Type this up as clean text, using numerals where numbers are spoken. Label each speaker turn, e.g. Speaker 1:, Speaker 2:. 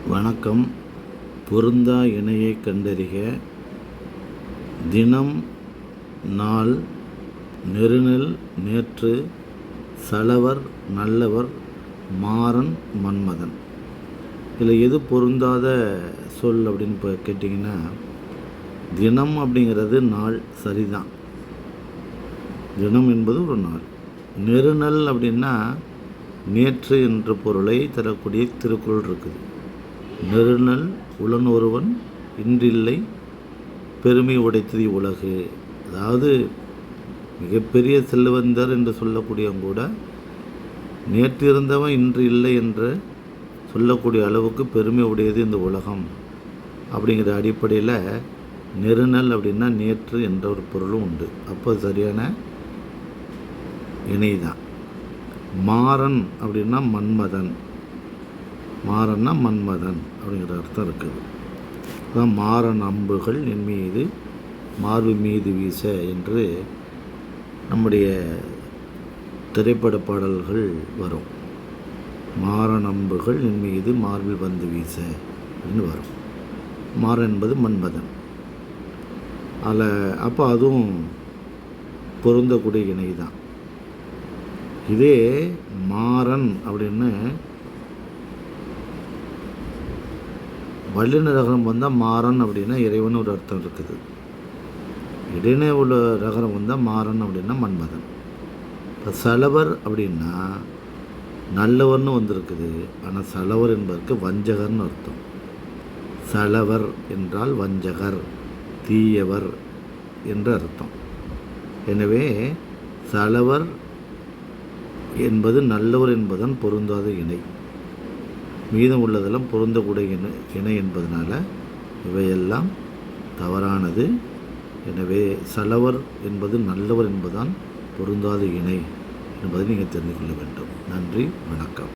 Speaker 1: வணக்கம். பொருந்தா இணையை கண்டறிக. தினம், நாள், நெருநெல், நேற்று, சலவர், நல்லவர், மாறன், மன்மதன். இதில் எது பொருந்தாத சொல் அப்படின்னு இப்போ கேட்டிங்கன்னா, தினம் அப்படிங்கிறது நாள் சரிதான். தினம் என்பது ஒரு நாள். நெருநெல் அப்படின்னா நேற்று என்ற பொருளை தரக்கூடிய திருக்குறள் இருக்குது. நெருநெல் உளன் ஒருவன் இன்றில்லை பெருமை உடைத்தது உலகு. அதாவது மிகப்பெரிய செல்வந்தர் என்று சொல்லக்கூடியவங்க கூட நேற்று இருந்தவன் இன்று இல்லை என்று சொல்லக்கூடிய அளவுக்கு பெருமை உடையது இந்த உலகம் அப்படிங்கிற அடிப்படையில் நெருநெல் அப்படின்னா நேற்று என்ற ஒரு பொருளும் உண்டு. அப்போ சரியான இணைதான். மாறன் அப்படின்னா மன்மதன். மாறன்னா மன்மதன் அப்படிங்கிற அர்த்தம் இருக்குது. அதான் மாறன் அம்புகள் என் மீது மார்பு மீது வீச என்று நம்முடைய திரைப்பட பாடல்கள் வரும். மாறன் அம்புகள் என் மீது மார்பில் வந்து வீச அப்படின்னு வரும். மாறன் என்பது மன்மதன். அதில் அப்போ அதுவும் பொருந்தக்கூடிய இணை தான். இதே மாறன் அப்படின்னு வல்லின ரகரம் வந்தால் மாறன் அப்படின்னா இறைவன் ஒரு அர்த்தம் இருக்குது. இடையினே உள்ள ரகரம் வந்தால் மாறன் அப்படின்னா மன்மதன். இப்போ சலவர் அப்படின்னா நல்லவர்னு வந்திருக்குது. ஆனால் சலவர் என்பதற்கு வஞ்சகர்னு அர்த்தம். சலவர் என்றால் வஞ்சகர், தீயவர் என்று அர்த்தம். எனவே சலவர் என்பது நல்லவர் என்பதன் பொருந்தாத இணை. மீதம் உள்ளதெல்லாம் பொருந்தக்கூடிய இணை என்பதனால இவையெல்லாம் தவறானது. எனவே சலவர் என்பது நல்லவர் என்பதான் பொருந்தாத இணை என்பதை நீங்கள் தெரிந்து கொள்ள வேண்டும். நன்றி, வணக்கம்.